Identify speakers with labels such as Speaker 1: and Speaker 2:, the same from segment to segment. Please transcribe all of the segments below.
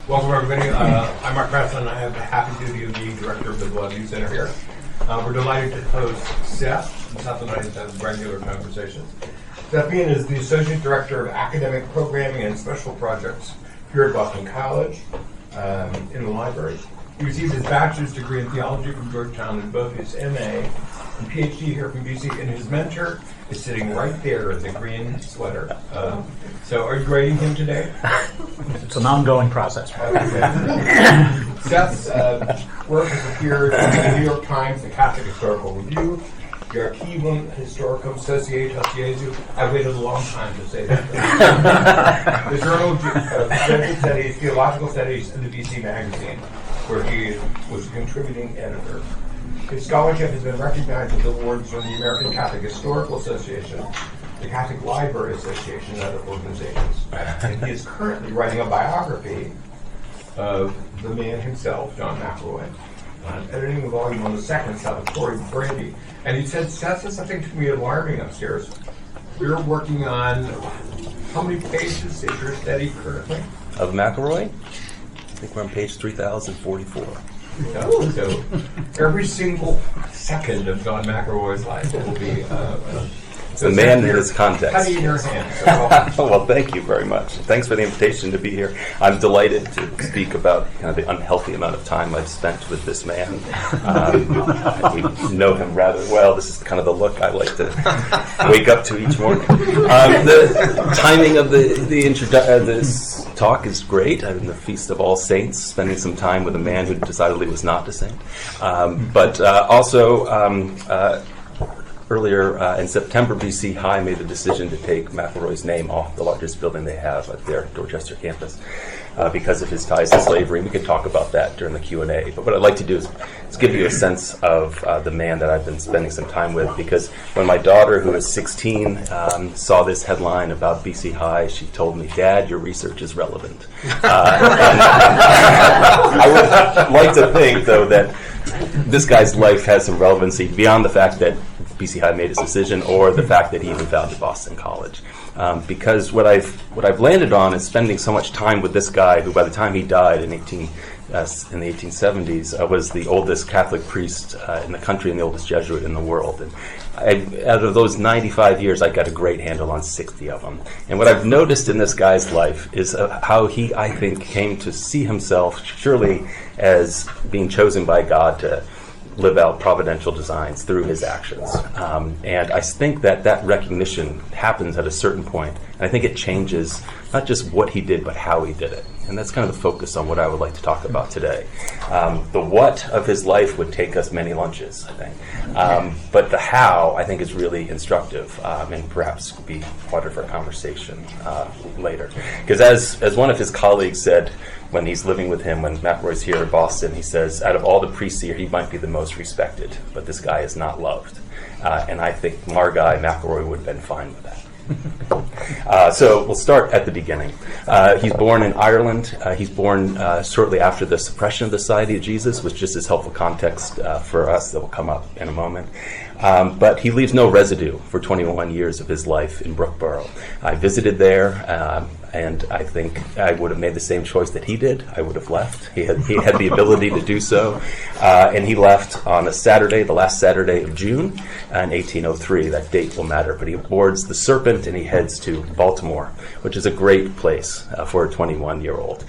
Speaker 1: Welcome, everybody. I'm Mark Preston, and I have the happy duty of being director of the Bloodview Center here. We're delighted to host Seth. Seth and I have regular conversations. Seth Meehan is the Associate Director of Academic Programming and Special Projects here at Boston College in the library. He received his bachelor's degree in theology from Georgetown and both his MA and PhD here from BC, and his mentor is sitting right there in the green sweater. So are you grading him today?
Speaker 2: It's an ongoing process.
Speaker 1: Seth's work has appeared in the New York Times, the Catholic Historical Review, the Archivum Historicum Societas Jesuit. I waited a long time to say that. The Journal of Jesuit Studies, Theological Studies, and the BC Magazine, where he was a contributing editor. His scholarship has been recognized with awards from the American Catholic Historical Association, the Catholic Library Association, and other organizations. And he is currently writing a biography of the man himself, John McElroy, editing a volume on the second Salvatore Brandy. And he said something to me alarming upstairs. We're working on, how many pages is your study currently?
Speaker 3: Of McElroy? I think we're on page 3044.
Speaker 1: So every single second of John McElroy's life will be
Speaker 3: the man in his context.
Speaker 1: Cutting in your hand.
Speaker 3: Well, thank you very much. Thanks for the invitation to be here. I'm delighted to speak about kind of the unhealthy amount of time I've spent with this man. We know him rather well. This is kind of the look I like to wake up to each morning. The timing of this talk is great. I'm in the Feast of All Saints, spending some time with a man who decidedly was not a saint. But also, earlier in September, BC High made the decision to take McElroy's name off the largest building they have at their Dorchester campus because of his ties to slavery. We could talk about that during the Q&A. But what I'd like to do is give you a sense of the man that I've been spending some time with, because when my daughter, who is 16, saw this headline about BC High, she told me, "Dad, your research is relevant." I would like to think, though, that this guy's life has some relevancy beyond the fact that BC High made his decision, or the fact that he even founded Boston College, because what I've landed on is spending so much time with this guy, who by the time he died in the 1870s was the oldest Catholic priest in the country and the oldest Jesuit in the world. And out of those 95 years, I got a great handle on 60 of them. And what I've noticed in this guy's life is how he, I think, came to see himself surely as being chosen by God to live out providential designs through his actions. And I think that recognition happens at a certain point. And I think it changes not just what he did, but how he did it. And that's kind of the focus on what I would like to talk about today. The what of his life would take us many lunches, I think. But the how, I think, is really instructive and perhaps be fodder for a conversation later. Because as one of his colleagues said, when he's living with him, when McElroy's here in Boston, he says, out of all the priests here, he might be the most respected, but this guy is not loved. And I think our guy, McElroy, would have been fine with that. So we'll start at the beginning. He's born in Ireland. He's born shortly after the suppression of the Society of Jesus, which just is helpful context for us that will come up in a moment. But he leaves no residue for 21 years of his life in Brookborough. I visited there, and I think I would have made the same choice that he did. I would have left. He had the ability to do so. And he left on a Saturday, the last Saturday of June, in 1803. That date will matter. But he boards the Serpent and he heads to Baltimore, which is a great place for a 21-year-old.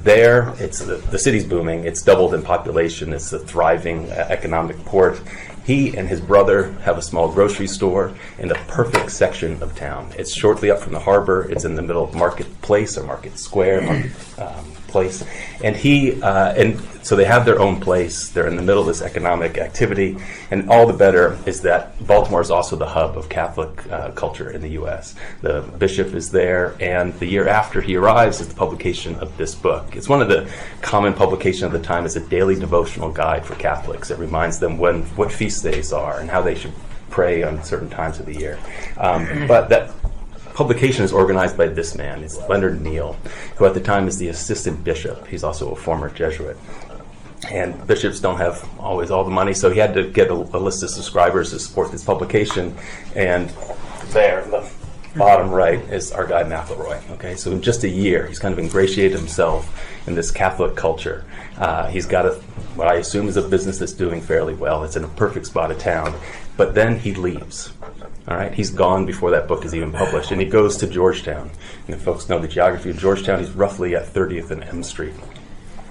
Speaker 3: There, the city's booming. It's doubled in population. It's a thriving economic port. He and his brother have a small grocery store in the perfect section of town. It's shortly up from the harbor. It's in the middle of Market Place or Market Square, Place. And so they have their own place. They're in the middle of this economic activity. And all the better is that Baltimore is also the hub of Catholic culture in the U.S. The bishop is there, and the year after he arrives is the publication of this book. It's one of the common publications of the time. It's a daily devotional guide for Catholics. It reminds them what feast days are and how they should pray on certain times of the year. But that publication is organized by this man. It's Leonard Neal, who at the time is the assistant bishop. He's also a former Jesuit. And bishops don't have always all the money, so he had to get a list of subscribers to support this publication. And there, bottom right is our guy McElroy. Okay, so in just a year, he's kind of ingratiated himself in this Catholic culture. He's got what I assume is a business that's doing fairly well. It's in a perfect spot of town, but then he leaves. All right, he's gone before that book is even published, and he goes to Georgetown. And if folks know the geography of Georgetown, he's roughly at 30th and M Street.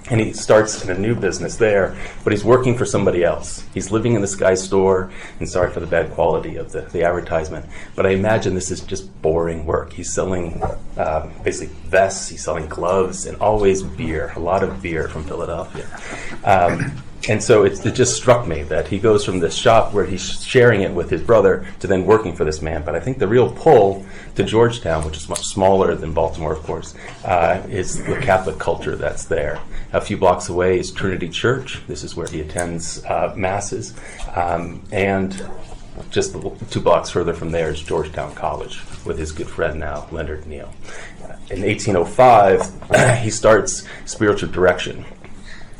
Speaker 3: And he starts in a new business there, but he's working for somebody else. He's living in this guy's store, and sorry for the bad quality of the advertisement, but I imagine this is just boring work. He's selling basically vests, he's selling gloves, and always beer, a lot of beer from Philadelphia. And so it just struck me that he goes from this shop where he's sharing it with his brother to then working for this man. But I think the real pull to Georgetown, which is much smaller than Baltimore, of course, is the Catholic culture that's there. A few blocks away is Trinity Church. This is where he attends masses. And just 2 blocks further from there is Georgetown College with his good friend now, Leonard Neal. In 1805, he starts spiritual direction.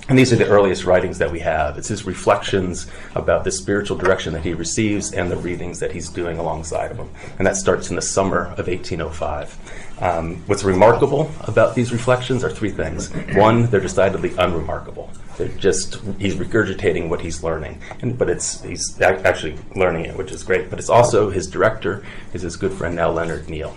Speaker 3: And these are the earliest writings that we have. It's his reflections about the spiritual direction that he receives and the readings that he's doing alongside of them. And that starts in the summer of 1805. What's remarkable about these reflections are 3 things. One, they're decidedly unremarkable. He's regurgitating what he's learning, but he's actually learning it, which is great. But it's also his director is his good friend now, Leonard Neal.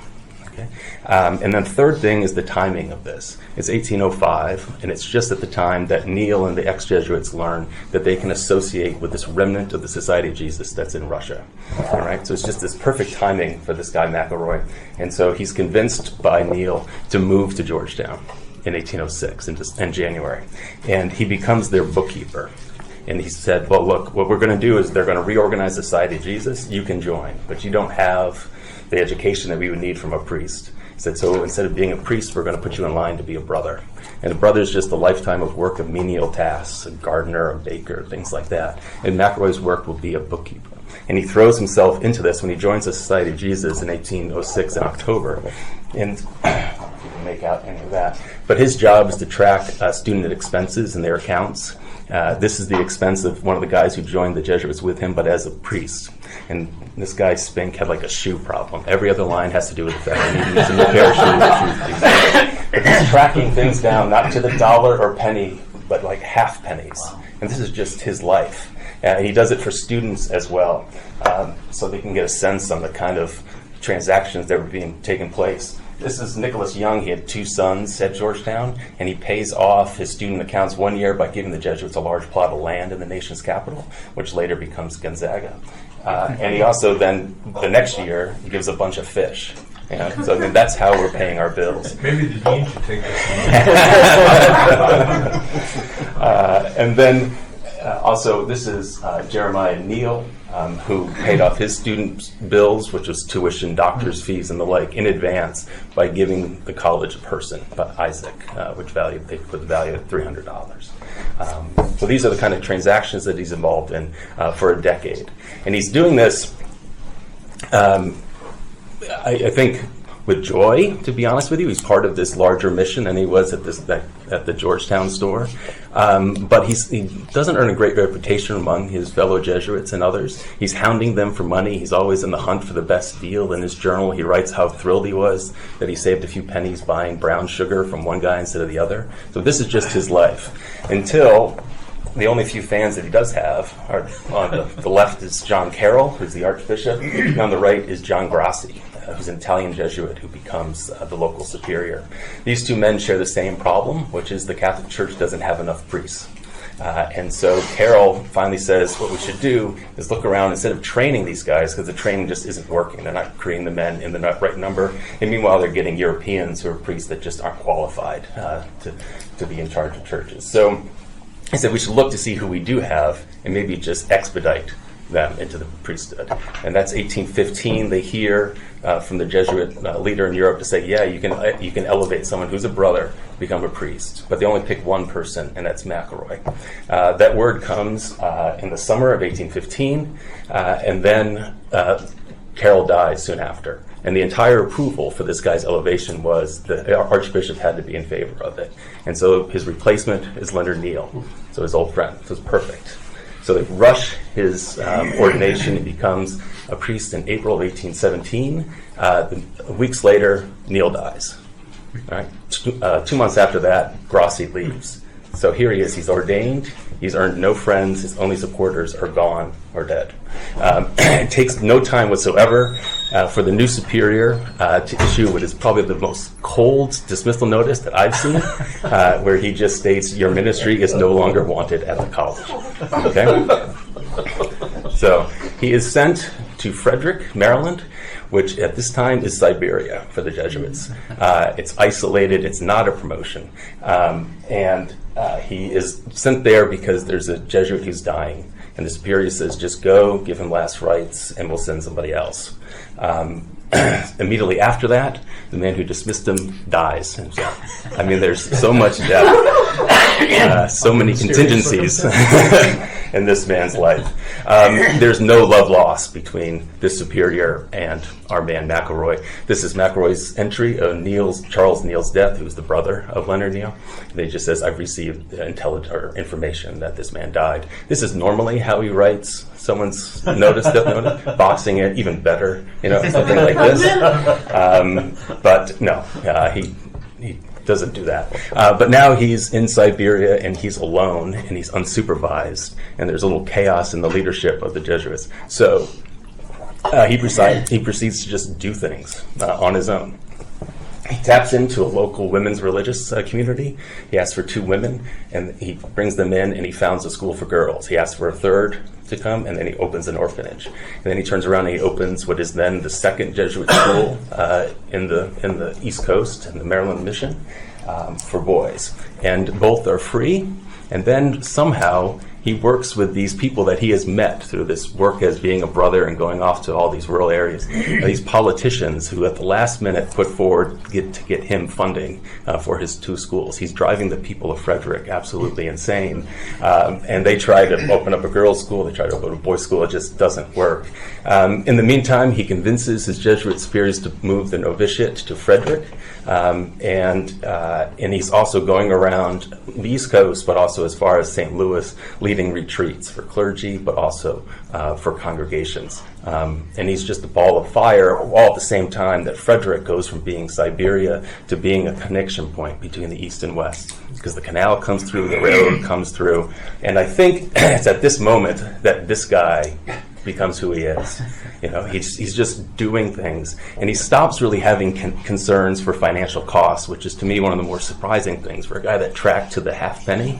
Speaker 3: And then third thing is the timing of this. It's 1805, and it's just at the time that Neal and the ex-Jesuits learn that they can associate with this remnant of the Society of Jesus that's in Russia. All right, so it's just this perfect timing for this guy McElroy. And so he's convinced by Neal to move to Georgetown in 1806 in January. And he becomes their bookkeeper. And he said, well, look, what we're going to do is they're going to reorganize the Society of Jesus. You can join, but you don't have the education that we would need from a priest. He said, so instead of being a priest, we're going to put you in line to be a brother. And a brother is just a lifetime of work of menial tasks, a gardener, a baker, things like that. And McElroy's work will be a bookkeeper. And he throws himself into this when he joins the Society of Jesus in 1806 in October. And you can make out any of that. But his job is to track student expenses and their accounts. This is the expense of one of the guys who joined the Jesuits with him, but as a priest. And this guy Spink had like a shoe problem. Every other line has to do with that. He needs a new pair of shoes. But he's tracking things down, not to the dollar or penny, but like half pennies. And this is just his life. And he does it for students as well, so they can get a sense on the kind of transactions that were taking place. This is Nicholas Young. He had 2 sons at Georgetown, and he pays off his student accounts one year by giving the Jesuits a large plot of land in the nation's capital, which later becomes Gonzaga. And he also then, the next year, gives a bunch of fish. So I mean, that's how we're paying our bills.
Speaker 1: Maybe the dean should take this.
Speaker 3: And then also, this is Jeremiah Neal, who paid off his student bills, which was tuition, doctor's fees, and the like, in advance by giving the college a person, Isaac, which they put the value at $300. So these are the kind of transactions that he's involved in for a decade. And he's doing this, I think, with joy, to be honest with you. He's part of this larger mission than he was at the Georgetown store. But he doesn't earn a great reputation among his fellow Jesuits and others. He's hounding them for money. He's always in the hunt for the best deal. In his journal, he writes how thrilled he was that he saved a few pennies buying brown sugar from one guy instead of the other. So this is just his life. Until the only few fans that he does have are on the left is John Carroll, who's the Archbishop, and on the right is John Grassi, who's an Italian Jesuit who becomes the local superior. These 2 men share the same problem, which is the Catholic Church doesn't have enough priests. And so Carroll finally says what we should do is look around instead of training these guys, because the training just isn't working. They're not creating the men in the right number. And meanwhile, they're getting Europeans who are priests that just aren't qualified to be in charge of churches. So he said we should look to see who we do have and maybe just expedite them into the priesthood. And that's 1815. They hear from the Jesuit leader in Europe to say, yeah, you can elevate someone who's a brother to become a priest. But they only pick one person, and that's McElroy. That word comes in the summer of 1815, and then Carroll dies soon after. And the entire approval for this guy's elevation was the Archbishop had to be in favor of it. And so his replacement is Leonard Neal, so his old friend. So it's perfect. So they rush his ordination. He becomes a priest in April of 1817. Weeks later, Neil dies. All right. 2 months after that, Grossi leaves. So here he is. He's ordained. He's earned no friends. His only supporters are gone or dead. It takes no time whatsoever for the new superior to issue what is probably the most cold dismissal notice that I've seen, where he just states, your ministry is no longer wanted at the college. Okay? So he is sent to Frederick, Maryland, which at this time is Siberia for the Jesuits. It's isolated. It's not a promotion. And he is sent there because there's a Jesuit who's dying. And the superior says, just go, give him last rites, and we'll send somebody else. Immediately after that, the man who dismissed him dies himself. I mean, there's so much death, so many contingencies in this man's life. There's no love lost between this superior and our man McElroy. This is McElroy's entry of Charles Neal's death, who was the brother of Leonard Neal. And he just says, I've received information that this man died. This is normally how he writes someone's death notice, boxing it, even better, something like this. But no, he doesn't do that. But now he's in Siberia and he's alone and he's unsupervised, and there's a little chaos in the leadership of the Jesuits. So he proceeds to just do things on his own. He taps into a local women's religious community. He asks for 2 women, and he brings them in, and he founds a school for girls. He asks for a third to come, and then he opens an orphanage. And then he turns around and he opens what is then the second Jesuit school in the East Coast, in the Maryland Mission, for boys. And both are free, and then somehow he works with these people that he has met through this work as being a brother and going off to all these rural areas. These politicians who at the last minute put forward to get him funding for his 2 schools. He's driving the people of Frederick absolutely insane. And they try to open up a girls' school. They try to open a boys' school. It just doesn't work. In the meantime, he convinces his Jesuit superiors to move the novitiate to Frederick. And he's also going around the East Coast, but also as far as St. Louis, leading retreats for clergy, but also for congregations. And he's just a ball of fire, all at the same time that Frederick goes from being Siberia to being a connection point between the East and West, because the canal comes through, the railroad comes through. And I think it's at this moment that this guy becomes who he is. He's just doing things, and he stops really having concerns for financial costs, which is to me one of the more surprising things for a guy that tracked to the half penny.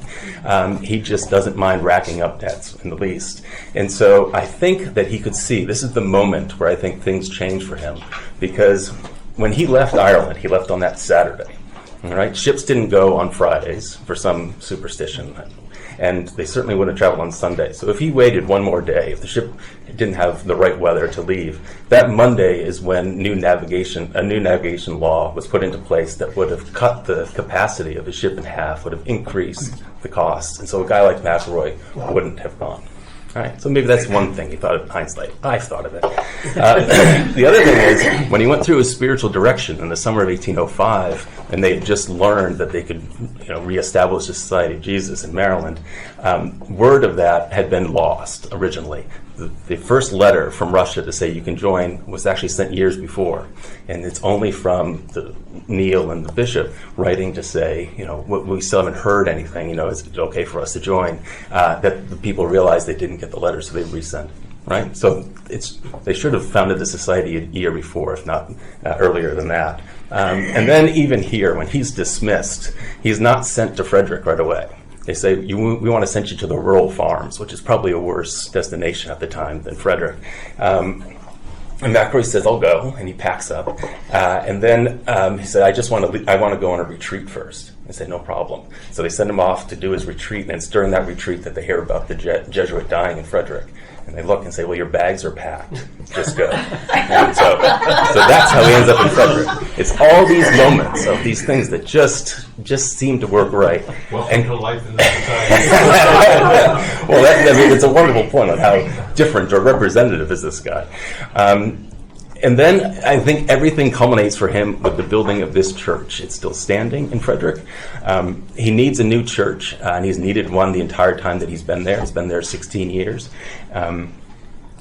Speaker 3: He just doesn't mind racking up debts in the least. And so I think that he could see this is the moment where I think things change for him, because when he left Ireland, he left on that Saturday. All right, ships didn't go on Fridays for some superstition. And they certainly wouldn't travel on Sunday. So if he waited one more day, if the ship didn't have the right weather to leave, that Monday is when a new navigation law was put into place that would have cut the capacity of the ship in half, would have increased the costs. And so a guy like McElroy wouldn't have gone. All right, so maybe that's one thing he thought of in hindsight. I've thought of it. The other thing is, when he went through his spiritual direction in the summer of 1805, and they had just learned that they could reestablish the Society of Jesus in Maryland, word of that had been lost originally. The first letter from Russia to say you can join was actually sent years before, and it's only from Neal and the bishop writing to say, we still haven't heard anything, is it okay for us to join, that the people realized they didn't get the letter, so they resent it. Right? So they should have founded the society a year before, if not earlier than that. And then even here, when he's dismissed, he's not sent to Frederick right away. They say, we want to send you to the rural farms, which is probably a worse destination at the time than Frederick. And McElroy says, I'll go, and he packs up. And then he said, I want to go on a retreat first. They said, no problem. So they send him off to do his retreat, and it's during that retreat that they hear about the Jesuit dying in Frederick. And they look and say, well, your bags are packed. Just go. And so that's how he ends up in Frederick. It's all these moments of these things that just seem to work right.
Speaker 1: Welcome to life in this society.
Speaker 3: Well, it's a wonderful point on how different or representative is this guy. And then I think everything culminates for him with the building of this church. It's still standing in Frederick. He needs a new church, and he's needed one the entire time that he's been there. He's been there 16 years. And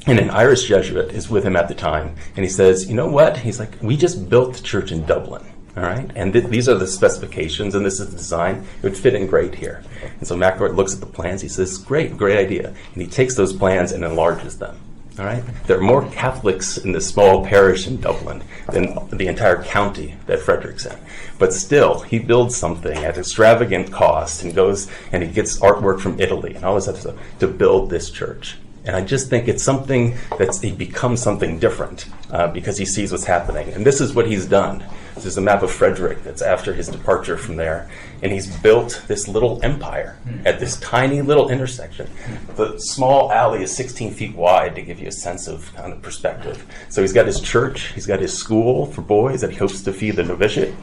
Speaker 3: an Irish Jesuit is with him at the time. And he says, you know what? He's like, we just built the church in Dublin. All right, and these are the specifications, and this is the design. It would fit in great here. And so McElroy looks at the plans. He says, great idea. And he takes those plans and enlarges them. All right, there are more Catholics in this small parish in Dublin than the entire county that Frederick's in. But still, he builds something at extravagant cost and goes and he gets artwork from Italy and all this other stuff to build this church. And I just think it's something he becomes something different because he sees what's happening. And this is what he's done. This is a map of Frederick that's after his departure from there. And he's built this little empire at this tiny little intersection. The small alley is 16 feet wide to give you a sense of kind of perspective. So he's got his church, he's got his school for boys that he hopes to feed the novitiate,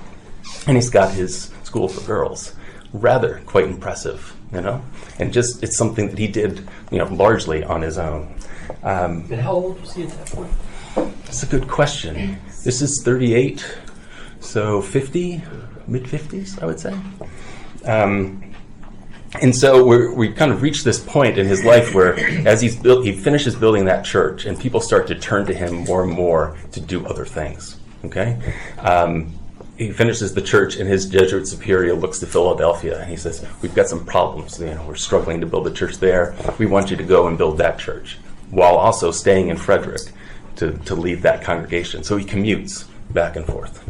Speaker 3: and he's got his school for girls. Rather quite impressive, you know? And just, it's something that he did, largely on his own.
Speaker 4: And how old was he at that point?
Speaker 3: That's a good question. This is 38, so 50, mid-50s, I would say. And so we kind of reached this point in his life where as he finishes building that church and people start to turn to him more and more to do other things, okay? He finishes the church, and his Jesuit superior looks to Philadelphia, and he says, we've got some problems. We're struggling to build a church there. We want you to go and build that church, while also staying in Frederick to lead that congregation. So he commutes back and forth.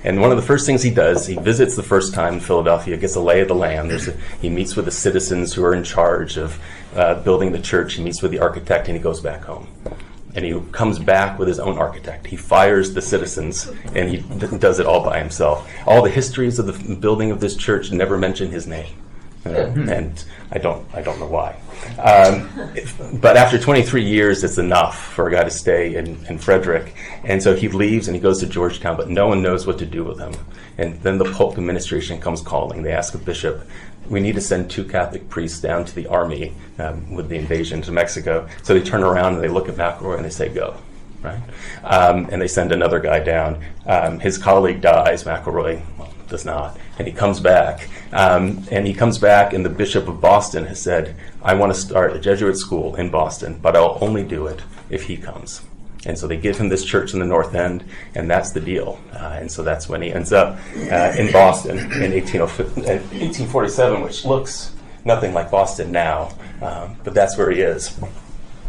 Speaker 3: And one of the first things he does, he visits the first time in Philadelphia, gets a lay of the land. He meets with the citizens who are in charge of building the church. He meets with the architect, and he goes back home. And he comes back with his own architect. He fires the citizens, and he does it all by himself. All the histories of the building of this church never mention his name, and I don't know why. But after 23 years, it's enough for a guy to stay in Frederick, and so he leaves and he goes to Georgetown, but no one knows what to do with him. And then the Polk administration comes calling. They ask a bishop, we need to send 2 Catholic priests down to the army with the invasion to Mexico. So they turn around and they look at McElroy and they say, go. Right? And they send another guy down. His colleague dies, McElroy does not. And he comes back. And the Bishop of Boston has said, I want to start a Jesuit school in Boston, but I'll only do it if he comes. And so they give him this church in the North End, and that's the deal. And so that's when he ends up in Boston in 1847, which looks nothing like Boston now, but that's where he is.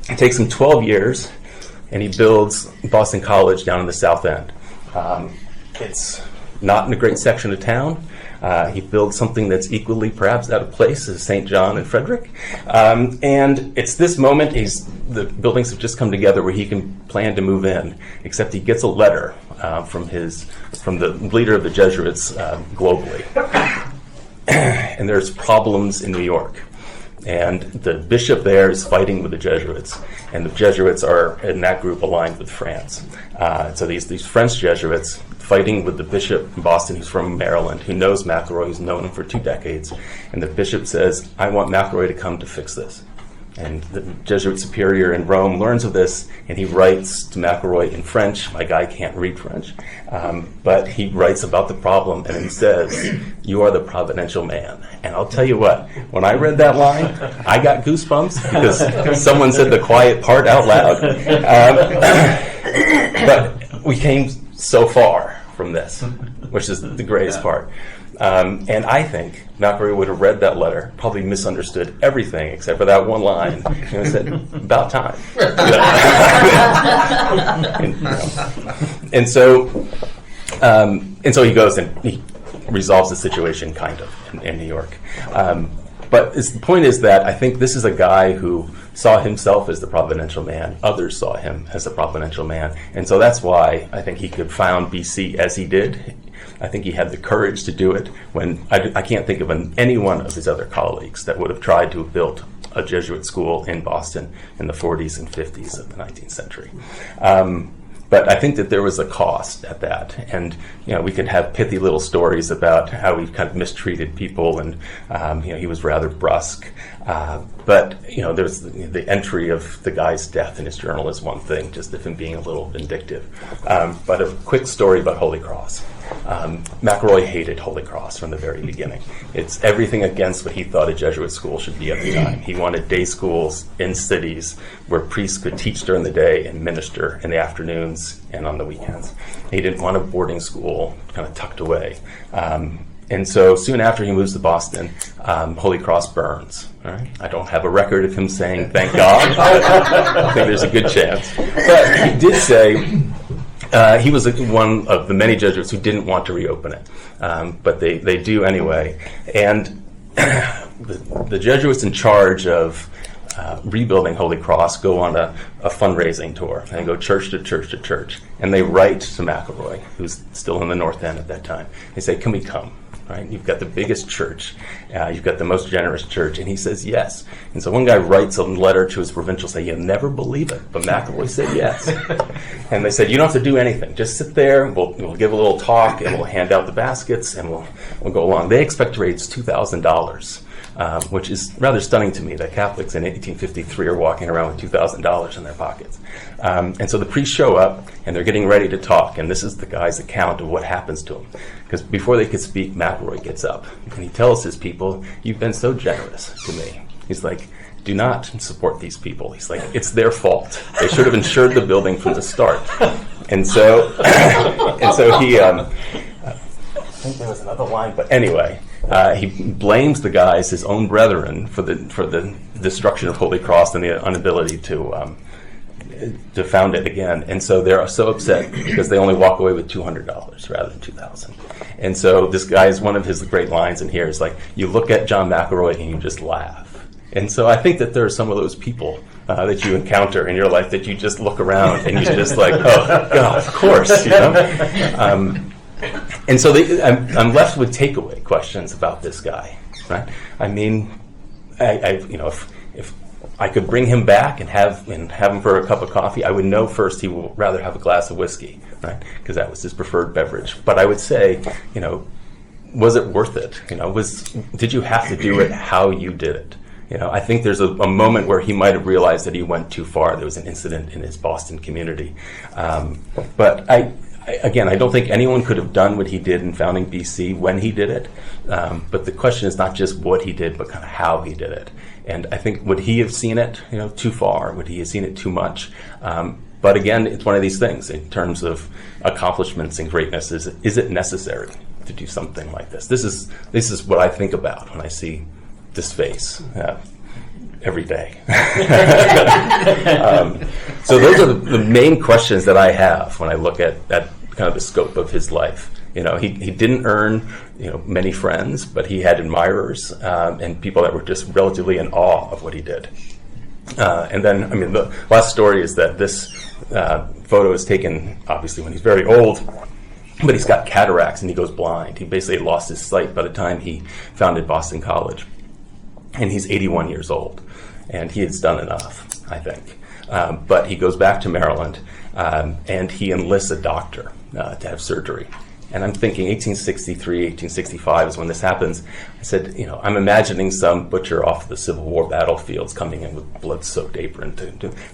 Speaker 3: It takes him 12 years, and he builds Boston College down in the South End. It's not in a great section of town. He builds something that's equally perhaps out of place as St. John and Frederick. And it's this moment, the buildings have just come together where he can plan to move in, except he gets a letter from the leader of the Jesuits globally. And there's problems in New York. And the bishop there is fighting with the Jesuits, and the Jesuits are in that group aligned with France. So these French Jesuits fighting with the bishop in Boston, who's from Maryland, who knows McElroy, who's known him for 2 decades. And the bishop says, I want McElroy to come to fix this. And the Jesuit superior in Rome learns of this, and he writes to McElroy in French. My guy can't read French, but he writes about the problem, and he says, you are the providential man. And I'll tell you what, when I read that line, I got goosebumps because someone said the quiet part out loud. But we came so far from this, which is the greatest part. And I think McElroy would have read that letter, probably misunderstood everything except for that one line, and said, about time. And so he goes and he resolves the situation, kind of, in New York. But the point is that I think this is a guy who saw himself as the providential man. Others saw him as the providential man. And so that's why I think he could found BC as he did. I think he had the courage to do it when I can't think of any one of his other colleagues that would have tried to have built a Jesuit school in Boston in the 40s and 50s of the 19th century. But I think that there was a cost at that, and we could have pithy little stories about how we kind of mistreated people, and he was rather brusque. But there's the entry of the guy's death in his journal is one thing, just of him being a little vindictive. But a quick story about Holy Cross. McElroy hated Holy Cross from the very beginning. It's everything against what he thought a Jesuit school should be at the time. He wanted day schools in cities where priests could teach during the day and minister in the afternoons and on the weekends. He didn't want a boarding school kind of tucked away. And so soon after he moves to Boston, Holy Cross burns. All right? I don't have a record of him saying, thank God. I think there's a good chance. But he did say he was one of the many Jesuits who didn't want to reopen it. But they do anyway. And the Jesuits in charge of rebuilding Holy Cross go on a fundraising tour. They go church to church to church. And they write to McElroy, who's still in the North End at that time. They say, can we come? Right? You've got the biggest church. You've got the most generous church. And he says yes. And so one guy writes a letter to his provincial saying, you'll never believe it. But McElroy said yes. And they said, you don't have to do anything. Just sit there. We'll give a little talk, and we'll hand out the baskets, and we'll go along. They expect to raise $2,000, which is rather stunning to me that Catholics in 1853 are walking around with $2,000 in their pockets. And so the priests show up, and they're getting ready to talk. And this is the guy's account of what happens to him. Because before they could speak, McElroy gets up. And he tells his people, you've been so generous to me. He's like, do not support these people. He's like, it's their fault. They should have insured the building from the start. And so he, I think there was another line, but anyway, he blames the guys, his own brethren, for the destruction of Holy Cross and the inability to found it again. And so they're so upset because they only walk away with $200 rather than $2,000. And so this guy is one of his great lines in here is like, you look at John McElroy and you just laugh. And so I think that there are some of those people that you encounter in your life that you just look around and you're just like, oh, God, of course, And so I'm left with takeaway questions about this guy, right? I mean, if I could bring him back and have him for a cup of coffee, I would know first he would rather have a glass of whiskey, right? Because that was his preferred beverage. But I would say, was it worth it? Did you have to do it how you did it? I think there's a moment where he might have realized that he went too far. There was an incident in his Boston community. But I don't think anyone could have done what he did in founding BC when he did it. But the question is not just what he did, but kind of how he did it. And I think, would he have seen it, too far? Would he have seen it too much? But again, it's one of these things in terms of accomplishments and greatness. Is it necessary to do something like this? This is what I think about when I see this face every day. So those are the main questions that I have when I look at kind of the scope of his life. He didn't earn many friends, but he had admirers and people that were just relatively in awe of what he did. And then, the last story is that this photo is taken obviously when he's very old, but he's got cataracts and he goes blind. He basically lost his sight by the time he founded Boston College. And he's 81 years old, and he has done enough, I think. But he goes back to Maryland, and he enlists a doctor to have surgery. And I'm thinking 1863, 1865 is when this happens. I said, I'm imagining some butcher off the Civil War battlefields coming in with blood-soaked apron.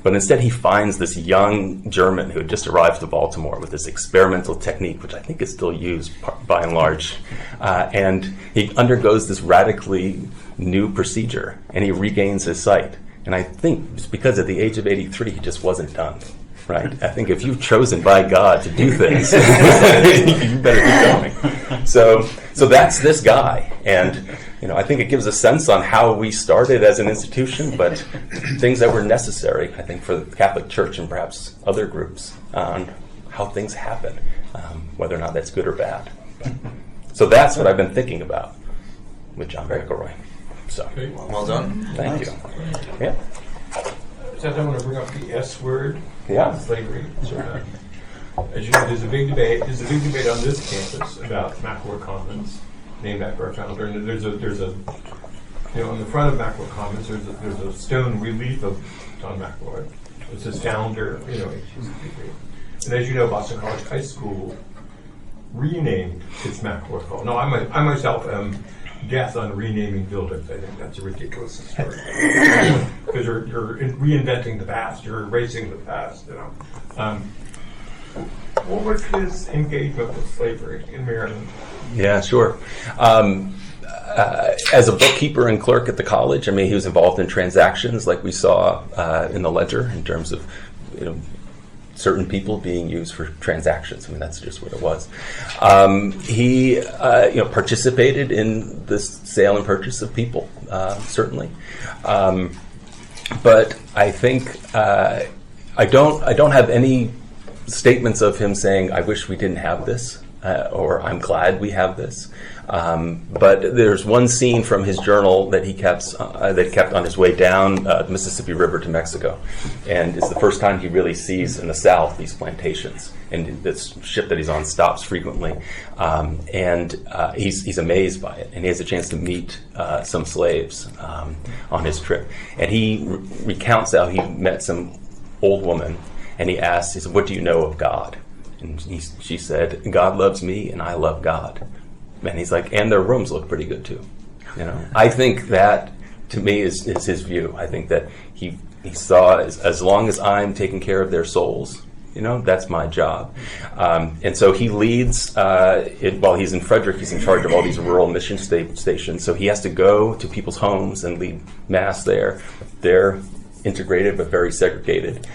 Speaker 3: But instead he finds this young German who had just arrived to Baltimore with this experimental technique, which I think is still used by and large. And he undergoes this radically new procedure, and he regains his sight. And I think it's because at the age of 83, he just wasn't done. Right? I think if you've chosen by God to do things, you better keep going. So that's this guy. And, I think it gives a sense on how we started as an institution, but things that were necessary, I think, for the Catholic Church and perhaps other groups on how things happen, whether or not that's good or bad. So that's what I've been thinking about with John McElroy. So,
Speaker 1: Okay.
Speaker 5: Well done.
Speaker 3: Thank you. Yeah.
Speaker 1: Seth, I want to bring up the S word.
Speaker 3: Yeah.
Speaker 1: Slavery. As you know, there's a big debate. There's a big debate on this campus about McElroy Commons, named after our founder. And there's a on the front of McElroy Commons, there's a stone relief of John McElroy. It says founder, 1863. And as you know, Boston College High School renamed its McElroy Hall. No, I myself am death on renaming buildings. I think that's a ridiculous story. Because you're reinventing the past. You're erasing the past. What was his engagement with slavery in Maryland?
Speaker 3: Yeah, sure. As a bookkeeper and clerk at the college, I mean, he was involved in transactions like we saw in the ledger in terms of, certain people being used for transactions. I mean, that's just what it was. He, participated in the sale and purchase of people, certainly. But I think I don't have any statements of him saying, "I wish we didn't have this," or "I'm glad we have this." But there's one scene from his journal that he kept on his way down the Mississippi River to Mexico, and it's the first time he really sees in the South these plantations. And this ship that he's on stops frequently, and he's amazed by it. And he has a chance to meet some slaves on his trip, and he recounts how he met some old woman, and he said, "What do you know of God?" And she said, "God loves me, and I love God." And he's like, and their rooms look pretty good too. I think that, to me, is his view. I think that he saw as long as I'm taking care of their souls, that's my job. And so he leads, while he's in Frederick, he's in charge of all these rural mission stations. So he has to go to people's homes and lead mass there. They're integrated but very segregated.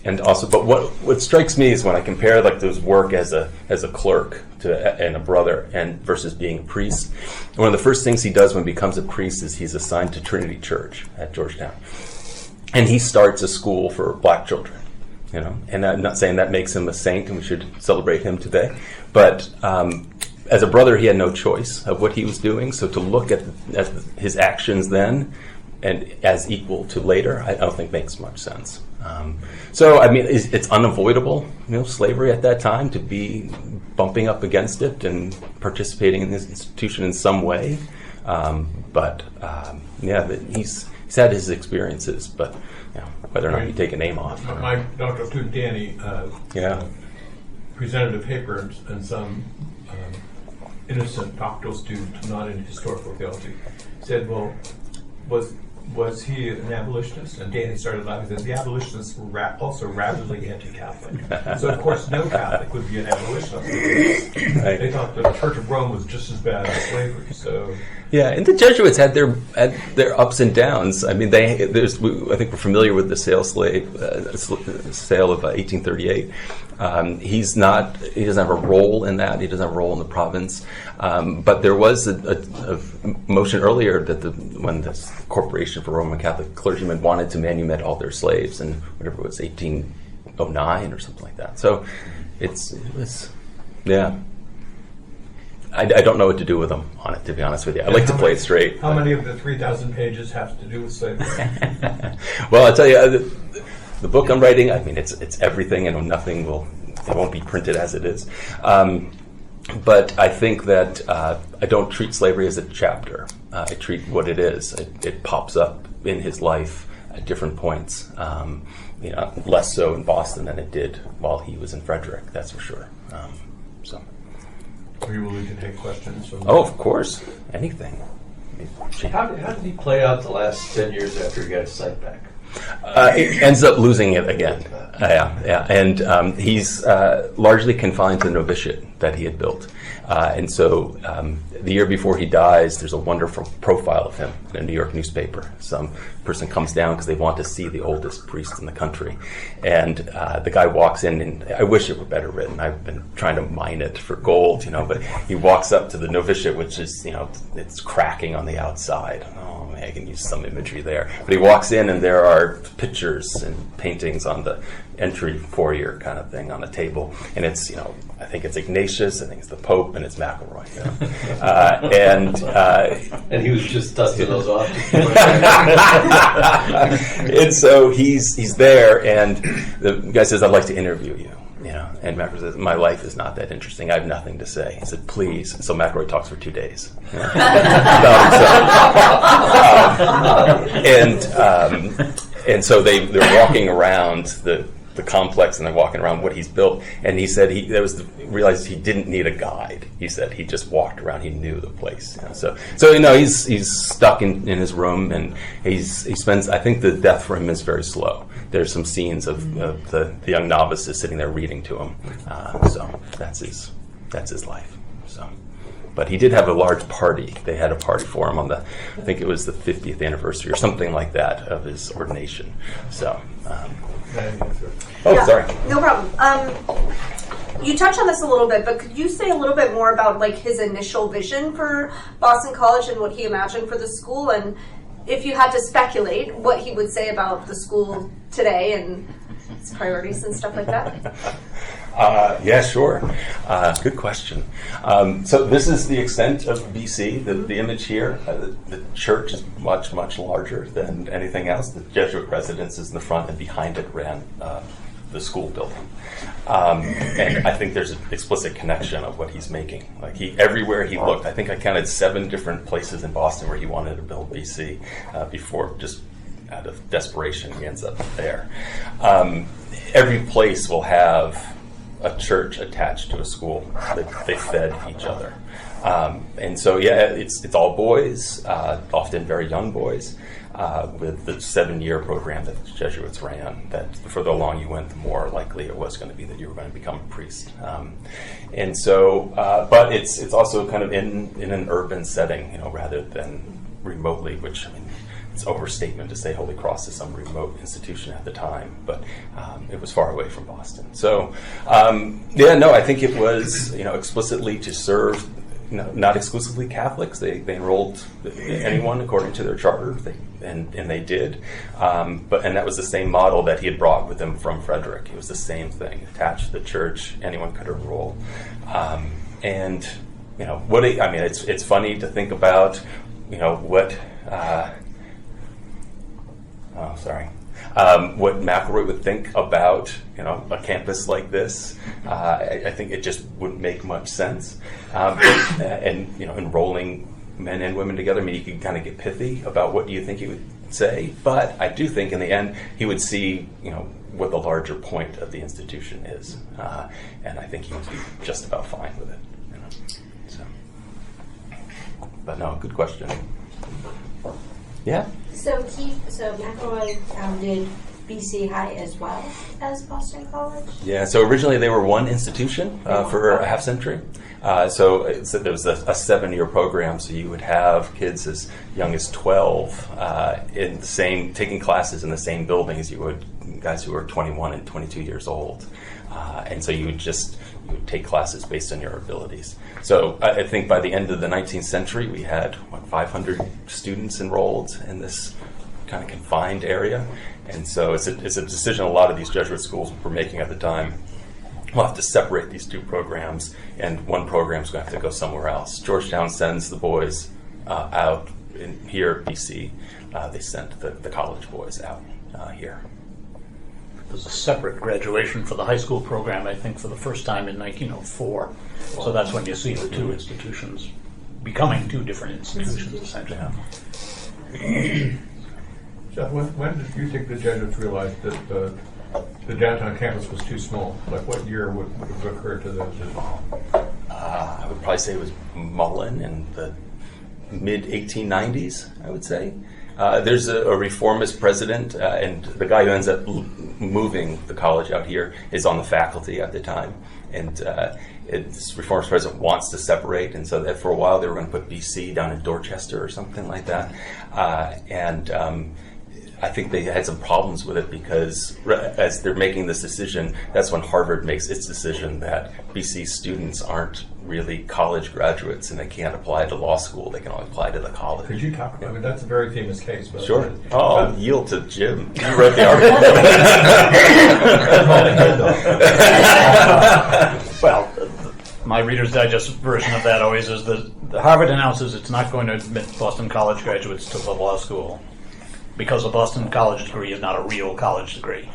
Speaker 3: And also, but what strikes me is when I compare his work as a clerk and a brother versus being a priest. One of the first things he does when he becomes a priest is he's assigned to Trinity Church at Georgetown, and he starts a school for black children. And I'm not saying that makes him a saint and we should celebrate him today, but as a brother, he had no choice of what he was doing. So to look at his actions then and as equal to later, I don't think makes much sense. So, I mean, it's unavoidable, slavery at that time, to be bumping up against it and participating in this institution in some way. He's had his experiences, but whether or not you take a name off.
Speaker 1: My doctoral student, Danny, presented a paper, and some innocent doctoral student, not in historical theology, said, well, was he an abolitionist? And Danny started laughing and said, the abolitionists were also rabidly anti-Catholic. So, of course, no Catholic would be an abolitionist. Right. They thought the Church of Rome was just as bad as slavery. So,
Speaker 3: yeah, and the Jesuits had their ups and downs. I mean, I think we're familiar with the sale of 1838. He doesn't have a role in that. He doesn't have a role in the province. But there was a motion earlier that when the Corporation for Roman Catholic Clergymen wanted to manumit all their slaves in whatever it was, 1809 or something like that. So it was. I don't know what to do with them on it, to be honest with you. I like to play it straight.
Speaker 1: How many of the 3,000 pages have to do with slavery?
Speaker 3: Well, I'll tell you, the book I'm writing, I mean, it's everything, and it won't be printed as it is. But I think that I don't treat slavery as a chapter. I treat what it is. It pops up in his life at different points. Less so in Boston than it did while he was in Frederick, that's for sure.
Speaker 1: Are you willing to take questions?
Speaker 3: Oh, of course. Anything.
Speaker 4: How did he play out the last 10 years after he got his sight back?
Speaker 3: He ends up losing it again. Yeah. And he's largely confined to the novitiate that he had built. And so the year before he dies, there's a wonderful profile of him in a New York newspaper. Some person comes down because they want to see the oldest priest in the country. And the guy walks in, and I wish it were better written. I've been trying to mine it for gold, but he walks up to the novitiate, which is, it's cracking on the outside. Oh, man, I can use some imagery there. But he walks in, and there are pictures and paintings on the entry foyer kind of thing on a table. And it's, I think it's Ignatius, I think it's the Pope, and it's McElroy.
Speaker 4: And he was just dusting those off.
Speaker 3: And so he's there, and the guy says, "I'd like to interview you." And McElroy says, "My life is not that interesting. I have nothing to say." He said, "Please." And so McElroy talks for 2 days about himself. And so they're walking around the the complex, and they're walking around what he's built. And he said realized he didn't need a guide. He said he just walked around. He knew the place. So he's stuck in his room, and he spends. I think the death for him is very slow. There's some scenes of the young novices sitting there reading to him. So that's his life. So. But he did have a large party. They had a party for him I think it was the 50th anniversary or something like that of his ordination. So, sorry.
Speaker 5: No problem. You touched on this a little bit, but could you say a little bit more about like his initial vision for Boston College and what he imagined for the school, and if you had to speculate, what he would say about the school today and its priorities and stuff like that?
Speaker 3: Yeah, sure. Good question. So this is the extent of BC. The image here, the church is much, much larger than anything else. The Jesuit residence is in the front, and behind it ran the school building. And I think there's an explicit connection of what he's making. Like everywhere he looked, I think I counted 7 different places in Boston where he wanted to build BC before, just out of desperation, he ends up there. Every place will have a church attached to a school. They fed each other. And so, it's all boys, often very young boys, with the 7-year program that the Jesuits ran, that the further along you went, the more likely it was going to be that you were going to become a priest. And so, but it's also kind of in an urban setting, rather than remotely, which, it's overstatement to say Holy Cross is some remote institution at the time, but it was far away from Boston. So, I think it was, explicitly to serve, not exclusively Catholics. They enrolled anyone according to their charter, and they did. And that was the same model that he had brought with him from Frederick. It was the same thing, attached to the church, anyone could enroll. It's funny to think about, what McElroy would think about, a campus like this. I think it just wouldn't make much sense. Enrolling men and women together, you could kind of get pithy about what you think he would say, but I do think in the end he would see, what the larger point of the institution is. And I think he would be just about fine with it. But no, good question. Yeah?
Speaker 6: So McElroy founded BC High as well as Boston College?
Speaker 3: Yeah, so originally they were one institution for a half century. So there was a 7-year program, so you would have kids as young as 12 taking classes in the same building as you would guys who were 21 and 22 years old. And so you would take classes based on your abilities. So I think by the end of the 19th century, we had 500 students enrolled in this kind of confined area. And so it's a decision a lot of these Jesuit schools were making at the time. We'll have to separate these two programs, and one program's going to have to go somewhere else. Georgetown sends the boys out here at BC. They sent the college boys out here.
Speaker 2: There's a separate graduation for the high school program, I think, for the first time in 1904. So that's when you see the two institutions becoming two different institutions, essentially.
Speaker 1: Seth, when did you think the Jesuits realized that the downtown campus was too small? Like, what year would have occurred to them?
Speaker 3: I would probably say it was Mullen in the mid-1890s, I would say. There's a reformist president, and the guy who ends up moving the college out here is on the faculty at the time. And this reformist president wants to separate, and so that for a while they were going to put BC down in Dorchester or something like that. I think they had some problems with it because as they're making this decision, that's when Harvard makes its decision that BC students aren't really college graduates and they can't apply to law school. They can only apply to the college.
Speaker 1: Could you talk about it? I mean, that's a very famous case. But
Speaker 3: sure. I'll yield to Jim. You wrote the article.
Speaker 2: Well, my Reader's Digest version of that always is that Harvard announces it's not going to admit Boston College graduates to the law school because a Boston College degree is not a real college degree.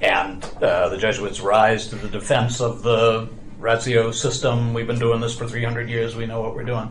Speaker 2: And the Jesuits rise to the defense of the ratio system. We've been doing this for 300 years. We know what we're doing.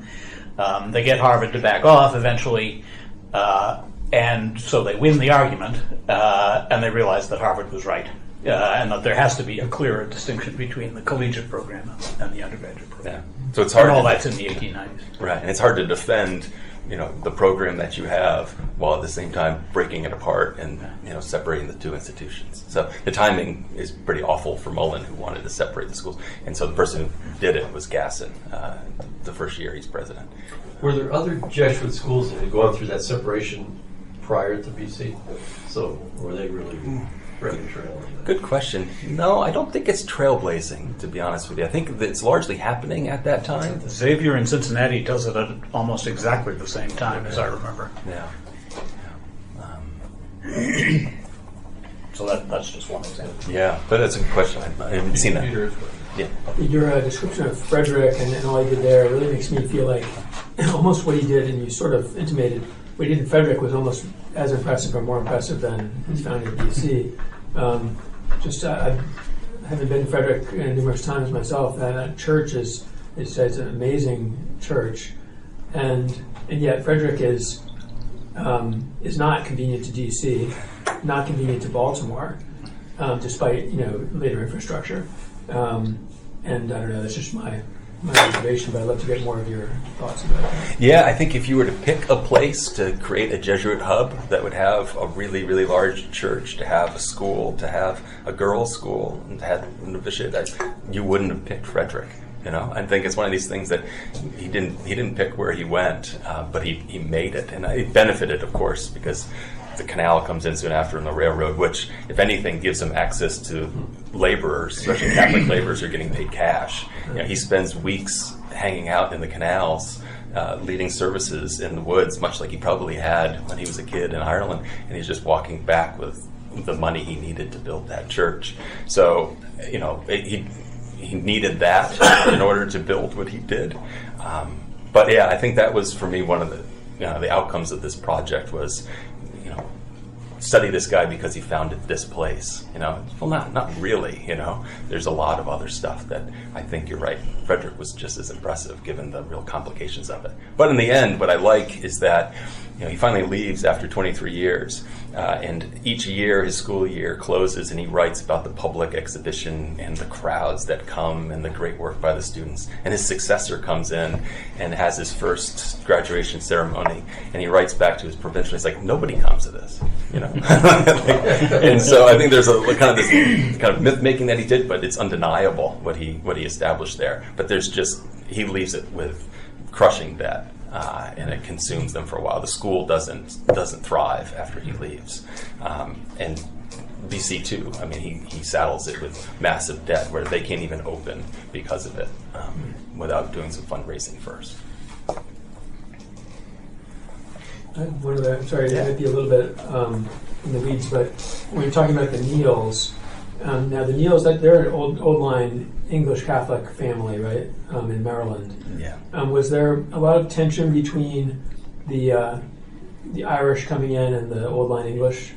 Speaker 2: They get Harvard to back off eventually, and so they win the argument, and they realize that Harvard was right. and that there has to be a clearer distinction between the collegiate program and the undergraduate program.
Speaker 3: Yeah. So it's hard.
Speaker 2: And all
Speaker 3: to-
Speaker 2: that's in the 1890s.
Speaker 3: Right, and it's hard to defend, the program that you have while at the same time breaking it apart and separating the two institutions. So the timing is pretty awful for Mullen, who wanted to separate the schools, and so the person who did it was Gasson, the first year he's president.
Speaker 4: Were there other Jesuit schools that had gone through that separation prior to BC? So were they really trailblazing?
Speaker 3: Good question. No, I don't think it's trailblazing, to be honest with you. I think that it's largely happening at that time.
Speaker 2: Xavier in Cincinnati does it at almost exactly the same time, as I remember.
Speaker 3: Yeah.
Speaker 2: So that's just one example.
Speaker 3: Yeah, but that's a good question. I haven't seen that. Yeah.
Speaker 7: Your description of Frederick and all he did there really makes me feel like almost what he did, and you sort of intimated, what he did in Frederick was almost as impressive or more impressive than his founding of BC. I haven't been to Frederick numerous times myself, and that church is an amazing church, and yet Frederick is not convenient to DC, not convenient to Baltimore, despite later infrastructure. And I don't know, that's just my observation, but I'd love to get more of your thoughts about that.
Speaker 3: Yeah, I think if you were to pick a place to create a Jesuit hub that would have a really, really large church, to have a school, to have a girls' school, and to have a novitiate, you wouldn't have picked Frederick. I think it's one of these things that he didn't pick where he went, but he made it, and it benefited, of course, because the canal comes in soon after, and the railroad, which, if anything, gives him access to laborers, especially Catholic laborers who are getting paid cash. He spends weeks hanging out in the canals, leading services in the woods, much like he probably had when he was a kid in Ireland, and he's just walking back with the money he needed to build that church. So, he needed that in order to build what he did. But yeah, I think that was, for me, one of the outcomes of this project was, study this guy because he founded this place. Well, not really. There's a lot of other stuff that I think you're right. Frederick was just as impressive, given the real complications of it. But in the end, what I like is that he finally leaves after 23 years, and each year, his school year closes, and he writes about the public exhibition and the crowds that come and the great work by the students. And his successor comes in and has his first graduation ceremony, and he writes back to his provincial. He's like, nobody comes to this, and so I think there's a kind of myth making that he did, but it's undeniable what he established there. But he leaves it with crushing debt. And it consumes them for a while. The school doesn't thrive after he leaves, and BC too. I mean, he saddles it with massive debt where they can't even open because of it, without doing some fundraising first.
Speaker 7: I'm sorry, it might be a little bit in the weeds, but when you're talking about the Neals, now the Neals, they're an old line English Catholic family, right? In Maryland.
Speaker 3: Yeah.
Speaker 7: Was there a lot of tension between the Irish coming in and the old line English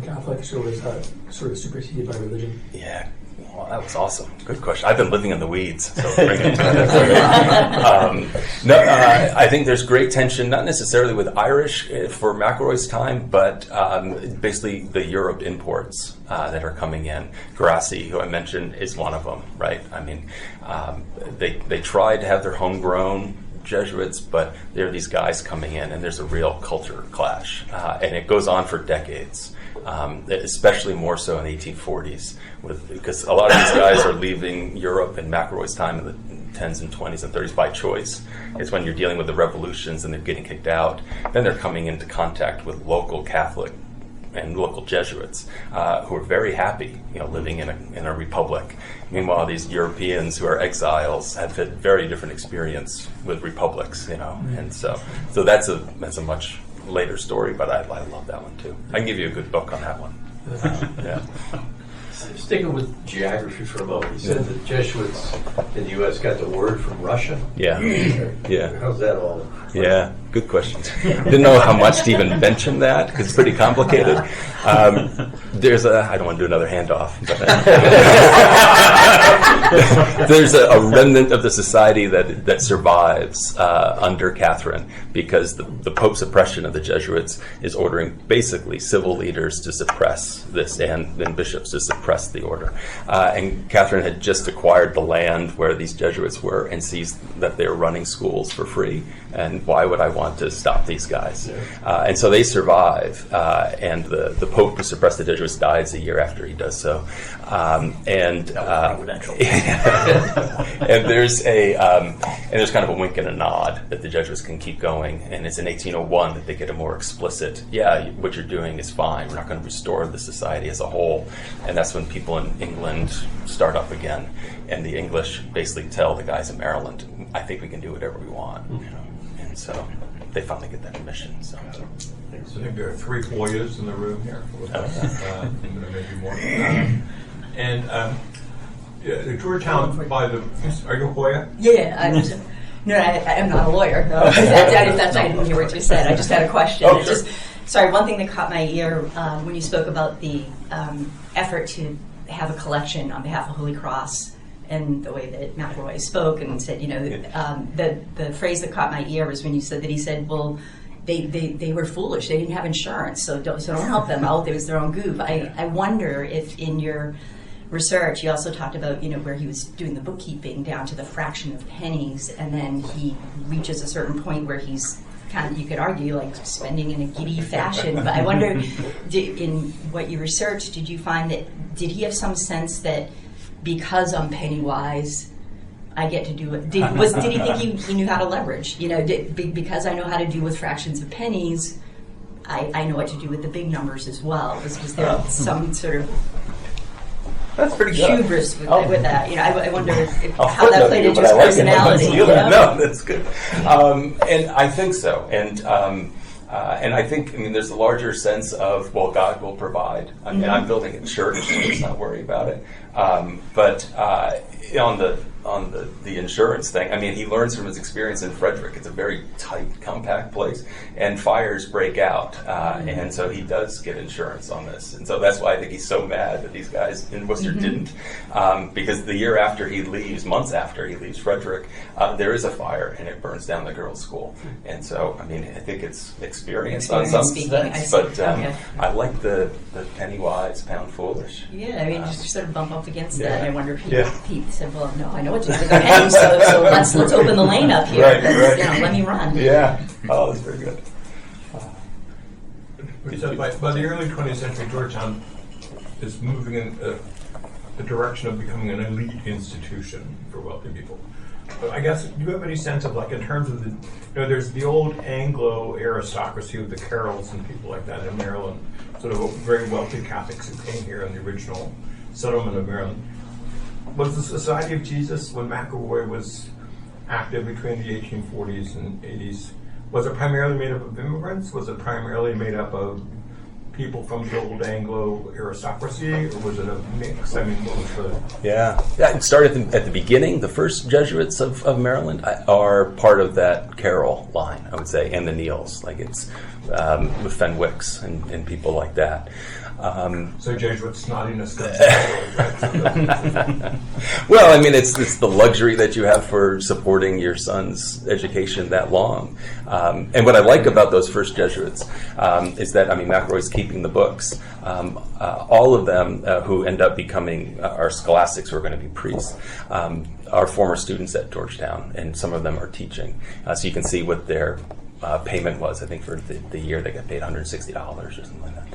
Speaker 7: Catholics, or was that sort of superseded by religion?
Speaker 3: Yeah. Well, that was awesome. Good question. I've been living in the weeds, so bring it to me. I think there's great tension, not necessarily with Irish for McElroy's time, but basically the Europe imports that are coming in. Grassi, who I mentioned, is one of them, right? I mean, they tried to have their homegrown Jesuits, but there are these guys coming in, and there's a real culture clash, and it goes on for decades. Especially more so in the 1840s, because a lot of these guys are leaving Europe in McElroy's time in the 10s and 20s and 30s by choice. It's when you're dealing with the revolutions and they're getting kicked out. Then they're coming into contact with local Catholic and local Jesuits who are very happy, living in a republic. Meanwhile, these Europeans who are exiles have had very different experience with republics, and so that's a much later story, but I love that one too. I can give you a good book on that one. Yeah.
Speaker 4: Sticking with geography for a moment, you said the Jesuits in the U.S. got the word from Russia.
Speaker 3: Yeah. Yeah.
Speaker 4: How's that all?
Speaker 3: Yeah. Good question. Didn't know how much to even mention that because it's pretty complicated. I don't want to do another handoff, but there's a remnant of the society that survives under Catherine, because the Pope's oppression of the Jesuits is ordering basically civil leaders to suppress this and bishops to suppress suppress the order. And Catherine had just acquired the land where these Jesuits were and sees that they're running schools for free. And why would I want to stop these guys? And so they survive. And the Pope who suppressed the Jesuits dies a year after he does so.
Speaker 2: Providential.
Speaker 3: And there's there's kind of a wink and a nod that the Jesuits can keep going. And it's in 1801 that they get a more explicit, what you're doing is fine. We're not going to restore the society as a whole. And that's when people in England start up again. And the English basically tell the guys in Maryland, I think we can do whatever we want. And so they finally get that permission. So
Speaker 1: I think there are 3 Hoyas in the room here with us, maybe more. The Georgetown are you a Hoya?
Speaker 8: Yeah, I'm not a lawyer. No. That's I didn't hear what you said. I just had a question.
Speaker 3: Oh, sure.
Speaker 8: Sorry, one thing that caught my ear when you spoke about the effort to have a collection on behalf of Holy Cross, and the way that McElroy spoke and said, the phrase that caught my ear was when you said that he said, well, they were foolish. They didn't have insurance, so don't help them out. It was their own goof. I wonder if in your research you also talked about where he was doing the bookkeeping down to the fraction of pennies, and then he reaches a certain point where he's kind of, you could argue, like spending in a giddy fashion. But I wonder, in what you researched, did you find that did he have some sense that because I'm penny wise, I get to do it? Did he think he knew how to leverage? Because I know how to do with fractions of pennies, I know what to do with the big numbers as well. Was there some sort of
Speaker 3: that's pretty good.
Speaker 8: Hubris with that? I wonder how that played into his personality.
Speaker 3: No, that's good. And I think so. And I think, there's a larger sense of, well, God will provide. I'm building a church, so let's not worry about it. But on the insurance thing, he learns from his experience in Frederick. It's a very tight, compact place, and fires break out. And so he does get insurance on this. And so that's why I think he's so mad that these guys in Worcester didn't. Because the year after he leaves, months after he leaves Frederick, there is a fire, and it burns down the girls' school. And so, I think it's experience on some sense. But I like the penny wise, pound foolish.
Speaker 8: Yeah, just sort of bump up against that. And I wonder if he said, well, no, I know what to do with the pennies, so let's open the lane up here.
Speaker 3: Right.
Speaker 8: Let me run.
Speaker 3: Yeah. Oh, that's very good.
Speaker 1: So by the early 20th century, Georgetown is moving in the direction of becoming an elite institution for wealthy people. But I guess, do you have any sense of, in terms of there's the old Anglo aristocracy with the Carrolls and people like that in Maryland, sort of very wealthy Catholics who came here in the original settlement of Maryland. Was the Society of Jesus, when McElroy was active between the 1840s and 80s, was it primarily made up of immigrants? Was it primarily made up of people from the old Anglo aristocracy, or was it a mix? What was the... Yeah,
Speaker 3: it started at the beginning. The first Jesuits of Maryland are part of that Carroll line, I would say, and the Neils. It's with Fenwicks and people like that.
Speaker 1: So Jesuit snottiness.
Speaker 3: Well, it's the luxury that you have for supporting your son's education that long. And what I like about those first Jesuits is that, McElroy's keeping the books. All of them who end up becoming our scholastics, who are going to be priests, are former students at Georgetown, and some of them are teaching. So you can see what their payment was. I think for the year they got paid $160 or something like that.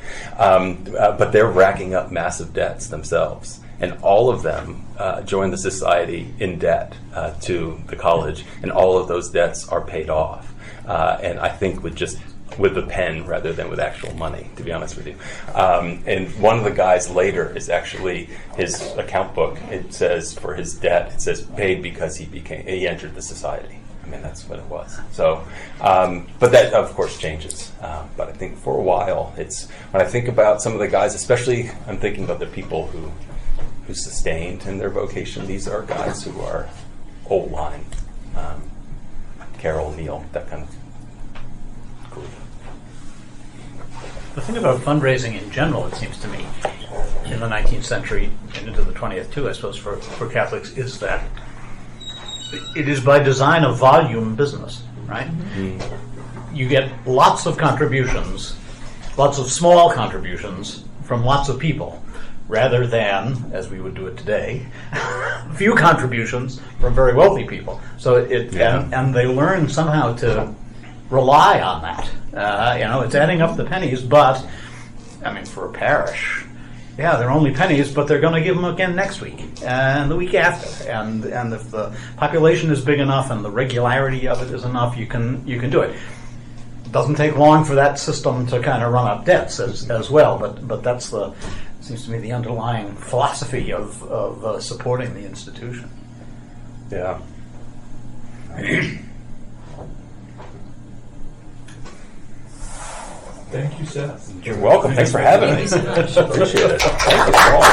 Speaker 3: But they're racking up massive debts themselves. And all of them join the society in debt to the college, and all of those debts are paid off. And I think with the pen rather than with actual money, to be honest with you. And one of the guys later is actually his account book. It says for his debt, it says paid because he entered the society. That's what it was. So, but that of course changes. But I think for a while, when I think about some of the guys, especially I'm thinking about the people who sustained in their vocation. These are guys who are old line, Carroll, Neil, that kind of group.
Speaker 2: The thing about fundraising in general, it seems to me, in the 19th century and into the 20th too, I suppose, for Catholics, is that it is by design a volume business, right? Mm-hmm. You get lots of contributions, lots of small contributions from lots of people, rather than, as we would do it today, few contributions from very wealthy people. So and they learn somehow to rely on that. It's adding up the pennies, but I mean, for a parish, they're only pennies, but they're going to give them again next week and the week after. And if the population is big enough and the regularity of it is enough, you can do it. It doesn't take long for that system to kind of run up debts as well. But that's seems to me the underlying philosophy of supporting the institution.
Speaker 3: Yeah.
Speaker 1: Thank you, Seth.
Speaker 3: You're welcome. Thanks for having me.
Speaker 8: Thank you so much.
Speaker 3: Appreciate it. Thank you all.